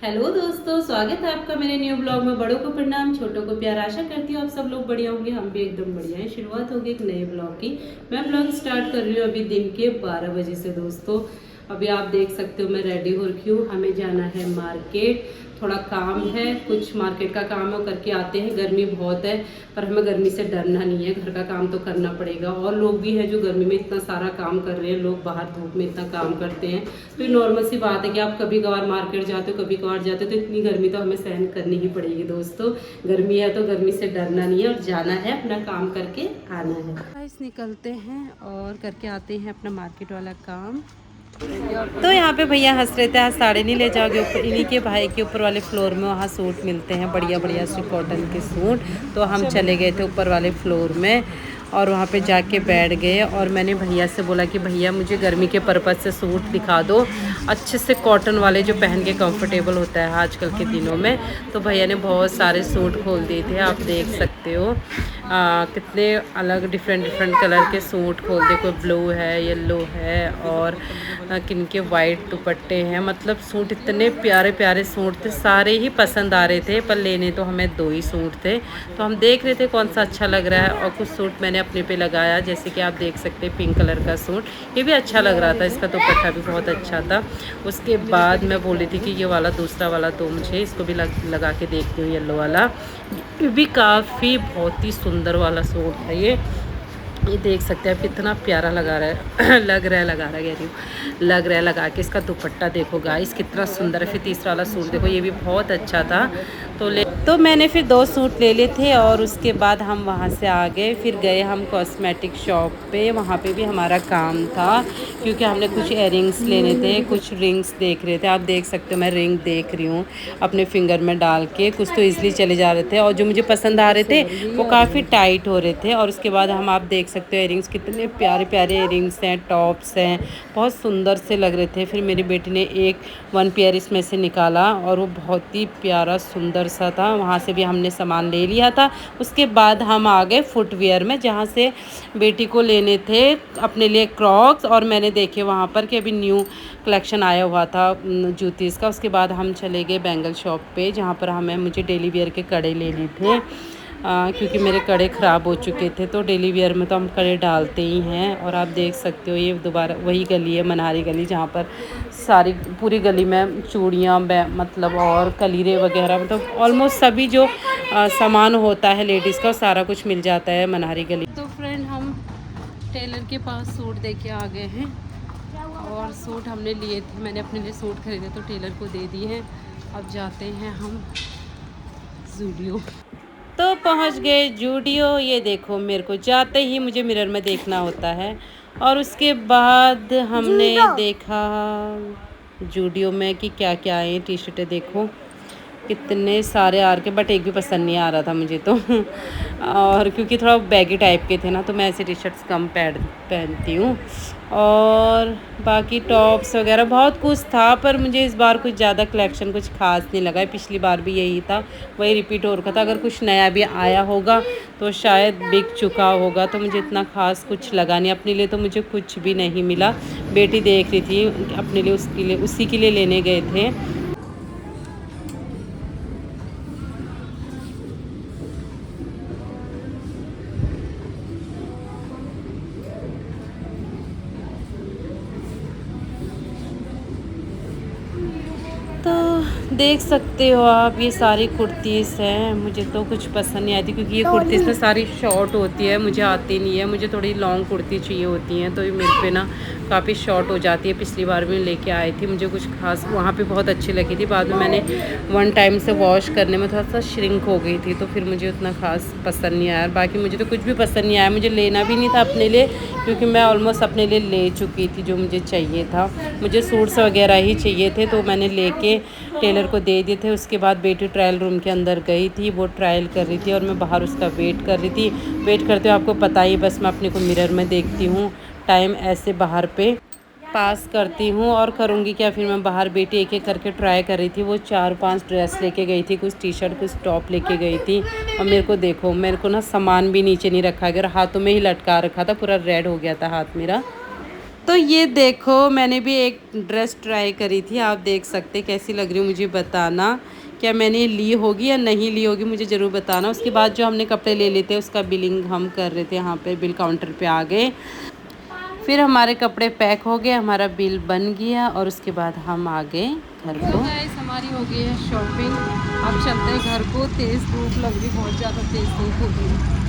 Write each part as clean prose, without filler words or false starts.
Hello दोस्तों, स्वागत है आपका मेरे न्यू ब्लॉग में। बड़ों को प्रणाम, छोटों को प्यार। आशा करती हूँ आप सब लोग बढ़िया होंगे, हम भी एकदम बढ़िया हैं। शुरुआत होगी एक नए ब्लॉग की। मैं ब्लॉग स्टार्ट कर रही हूँ अभी दिन के 12 बजे से दोस्तों। अभी आप देख सकते हो मैं रेडी हो रखी हूँ। हमें जाना है मार्केट, थोड़ा काम है, कुछ मार्केट का काम है, करके आते हैं। गर्मी बहुत है पर हमें गर्मी से डरना नहीं है, घर का काम तो करना पड़ेगा। और लोग भी हैं जो गर्मी में इतना सारा काम कर रहे हैं, लोग बाहर धूप में इतना काम करते हैं। तो ये नॉर्मल सी बात है कि आप कभी कभार मार्केट जाते हो, कभी कभार जाते हो, तो इतनी गर्मी तो हमें सहन करनी ही पड़ेगी दोस्तों। गर्मी है तो गर्मी से डरना नहीं है और जाना है, अपना काम करके आना है। गाइस निकलते हैं और करके आते हैं अपना मार्केट वाला काम। तो यहाँ पे भैया हंस रहे थे, आज साड़ी नहीं ले जाओगे ऊपर? इन्हीं के भाई के ऊपर वाले फ्लोर में वहाँ सूट मिलते हैं, बढ़िया बढ़िया से कॉटन के सूट। तो हम चले गए थे ऊपर वाले फ्लोर में और वहाँ पे जाके बैठ गए। और मैंने भैया से बोला कि भैया मुझे गर्मी के पर्पज़ से सूट दिखा दो अच्छे से, कॉटन वाले जो पहन के कंफर्टेबल होता है आजकल के दिनों में। तो भैया ने बहुत सारे सूट खोल दिए थे, आप देख सकते हो। कितने अलग डिफरेंट कलर के सूट खोल दे। कोई ब्लू है, येलो है और किनके वाइट दुपट्टे हैं। मतलब सूट इतने प्यारे प्यारे सूट थे, सारे ही पसंद आ रहे थे। पर लेने तो हमें 2 ही सूट थे, तो हम देख रहे थे कौन सा अच्छा लग रहा है। और कुछ सूट मैंने अपने पे लगाया, जैसे कि आप देख सकते हैं पिंक कलर का सूट, ये भी अच्छा लग रहा था, इसका दुपट्टा भी बहुत अच्छा था। उसके बाद मैं बोली थी कि ये वाला दूसरा वाला तो मुझे इसको भी लगा के देखती हूँ, येलो वाला। ये भी काफ़ी बहुत ही सुंदर वाला सूट है ये देख सकते हैं आप, कितना प्यारा लगा रहा है लग रहा है लगा के। इसका दुपट्टा देखो गाइस कितना सुंदर है। फिर तीसरा वाला सूट देखो, ये भी बहुत अच्छा था। तो मैंने फिर 2 सूट ले लिए थे और उसके बाद हम वहाँ से आ गए। फिर गए हम कॉस्मेटिक शॉप पे, वहाँ पे भी हमारा काम था क्योंकि हमने कुछ इयररिंग्स लेने थे, कुछ रिंग्स देख रहे थे। आप देख सकते हो मैं रिंग देख रही हूँ अपने फिंगर में डाल के। कुछ तो ईजिली चले जा रहे थे और जो मुझे पसंद आ रहे थे वो काफ़ी टाइट हो रहे थे। और उसके बाद हम आप देख सकते हो इयररिंग्स, कितने प्यारे प्यारे इयररिंग्स हैं, टॉप्स हैं, बहुत सुंदर से लग रहे थे। फिर मेरी बेटी ने एक 1 पेयर इसमें से निकाला और वो बहुत ही प्यारा सुंदर सा था। वहाँ से भी हमने सामान ले लिया था। उसके बाद हम आ गए फुटवियर में, जहाँ से बेटी को लेने थे अपने लिए क्रॉक्स। और मैंने देखे वहाँ पर कि अभी न्यू कलेक्शन आया हुआ था जूतीज़ का। उसके बाद हम चले गए बैंगल शॉप पे, जहाँ पर मुझे डेली वेयर के कड़े लेने थे क्योंकि मेरे कड़े ख़राब हो चुके थे। तो डेली वेयर में तो हम कड़े डालते ही हैं। और आप देख सकते हो ये दोबारा वही गली है, मनारी गली, जहाँ पर सारी पूरी गली में चूड़ियाँ मतलब और कलीरे वगैरह, मतलब ऑलमोस्ट सभी जो सामान होता है लेडीज़ का सारा कुछ मिल जाता है मनारी गली। तो फ्रेंड हम टेलर के पास सूट दे के आ गए हैं और सूट हमने लिए थे, मैंने अपने लिए सूट खरीदे तो टेलर को दे दिए हैं। अब जाते हैं हम जूडियो। तो पहुंच गए जूडियो। ये देखो, मेरे को जाते ही मुझे मिरर में देखना होता है। और उसके बाद हमने देखा जूडियो में कि क्या क्या आए। टी शर्टें देखो कितने सारे आ के, बट एक भी पसंद नहीं आ रहा था मुझे तो और क्योंकि थोड़ा बैगी टाइप के थे ना, तो मैं ऐसे टी शर्ट्स कम पहनती हूँ। और बाकी टॉप्स वगैरह बहुत कुछ था, पर मुझे इस बार कुछ ज़्यादा कलेक्शन कुछ खास नहीं लगा। पिछली बार भी यही था, वही रिपीट हो रखा था। अगर कुछ नया भी आया होगा तो शायद बिक चुका होगा, तो मुझे इतना खास कुछ लगा नहीं। अपने लिए तो मुझे कुछ भी नहीं मिला। बेटी देख रही थी अपने लिए, उसी के लिए लेने गए थे। तो देख सकते हो आप, ये सारी कुर्तीज़ हैं। मुझे तो कुछ पसंद नहीं आती क्योंकि ये कुर्तीज़ ना सारी शॉर्ट होती है, मुझे आती नहीं है। मुझे थोड़ी लॉन्ग कुर्ती चाहिए होती हैं, तो ये मेरे पे ना काफ़ी शॉर्ट हो जाती है। पिछली बार भी लेके आई थी, मुझे कुछ खास वहाँ पे बहुत अच्छी लगी थी। बाद में मैंने 1 टाइम से वॉश करने में थोड़ा सा श्रिंक हो गई थी, तो फिर मुझे उतना खास पसंद नहीं आया। बाकी मुझे तो कुछ भी पसंद नहीं आया, मुझे लेना भी नहीं था अपने लिए क्योंकि मैं ऑलमोस्ट अपने लिए ले चुकी थी जो मुझे चाहिए था। मुझे सूट्स वगैरह ही चाहिए थे, तो मैंने लेके टेलर को दे दिए थे। उसके बाद बेटी ट्रायल रूम के अंदर गई थी, वो ट्रायल कर रही थी और मैं बाहर उसका वेट कर रही थी। वेट करते हुए आपको पता ही, बस मैं अपने को मिरर में देखती हूँ, टाइम ऐसे बाहर पे पास करती हूँ। और करूँगी क्या, फिर मैं बाहर बेटी एक एक करके ट्राई कर रही थी। वो 4-5 ड्रेस लेके गई थी, कुछ टी शर्ट कुछ टॉप लेके गई थी। और मेरे को देखो, मेरे को ना सामान भी नीचे नहीं रखा गया, हाथों में ही लटका रखा था, पूरा रेड हो गया था हाथ मेरा। तो ये देखो, मैंने भी एक ड्रेस ट्राई करी थी, आप देख सकते कैसी लग रही हो, मुझे बताना क्या मैंने ली होगी या नहीं ली होगी, मुझे ज़रूर बताना। उसके बाद जो हमने कपड़े ले लेते उसका बिलिंग हम कर रहे थे, यहाँ पे बिल काउंटर पे आ गए। फिर हमारे कपड़े पैक हो गए, हमारा बिल बन गया और उसके बाद हम आ गए घर को। हमारी हो गई है शॉपिंग, अब चलते हैं घर को। तेज़ धूप लग रही, बहुत ज़्यादा तेज़ धूप हो गई।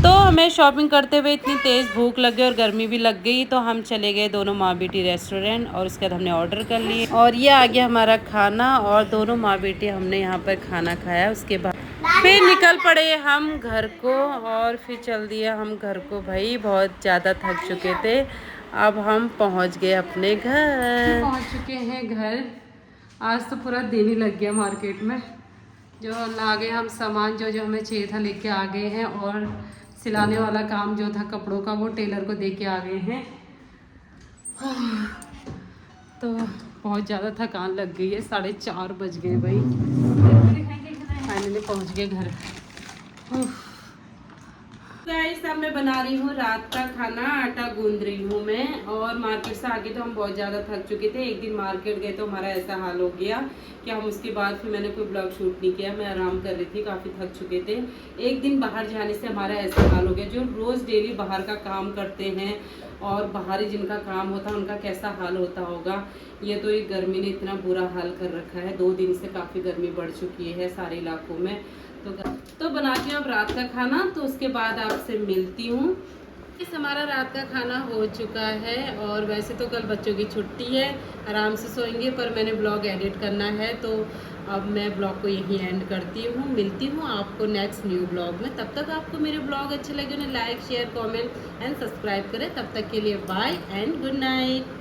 तो हमें शॉपिंग करते हुए इतनी तेज़ भूख लग गई और गर्मी भी लग गई, तो हम चले गए दोनों माँ बेटी रेस्टोरेंट और उसके बाद हमने ऑर्डर कर लिए और ये आ गया हमारा खाना और दोनों माँ बेटी हमने यहाँ पर खाना खाया। उसके बाद फिर निकल पड़े हम घर को और फिर चल दिया हम घर को। भाई बहुत ज़्यादा थक चुके थे, अब हम पहुँच गए अपने घर। पहुँच चुके हैं घर। आज तो पूरा दिन ही लग गया मार्केट में, जो ला गए हम सामान जो जो हमें चाहिए था लेके आ गए हैं और सिलाने वाला काम जो था कपड़ों का वो टेलर को दे के आ गए हैं। तो बहुत ज़्यादा थकान लग गई है, 4:30 बज गए भाई। फाइनली पहुंच गए घर। गाइस अब मैं बना रही हूँ रात का खाना, आटा गूंद रही हूँ मैं। और मार्केट से आके तो हम बहुत ज़्यादा थक चुके थे। एक दिन मार्केट गए तो हमारा ऐसा हाल हो गया कि हम उसके बाद फिर मैंने कोई ब्लॉग शूट नहीं किया, मैं आराम कर रही थी, काफ़ी थक चुके थे। एक दिन बाहर जाने से हमारा ऐसा हाल हो गया। जो रोज़ डेली बाहर का काम करते हैं और बाहरी जिनका काम होता है उनका कैसा हाल होता होगा। ये तो एक गर्मी ने इतना बुरा हाल कर रखा है, 2 दिन से काफ़ी गर्मी बढ़ चुकी है सारे इलाकों में। तो बनाती हूँ अब रात का खाना, तो उसके बाद आपसे मिलती हूँ। इस हमारा रात का खाना हो चुका है और वैसे तो कल बच्चों की छुट्टी है, आराम से सोएंगे, पर मैंने ब्लॉग एडिट करना है तो अब मैं ब्लॉग को यहीं एंड करती हूँ। मिलती हूँ आपको नेक्स्ट न्यू ब्लॉग में। तब तक आपको मेरे ब्लॉग अच्छे लगे उन्हें like share comment and subscribe करें। तब तक के लिए बाय एंड गुड नाइट।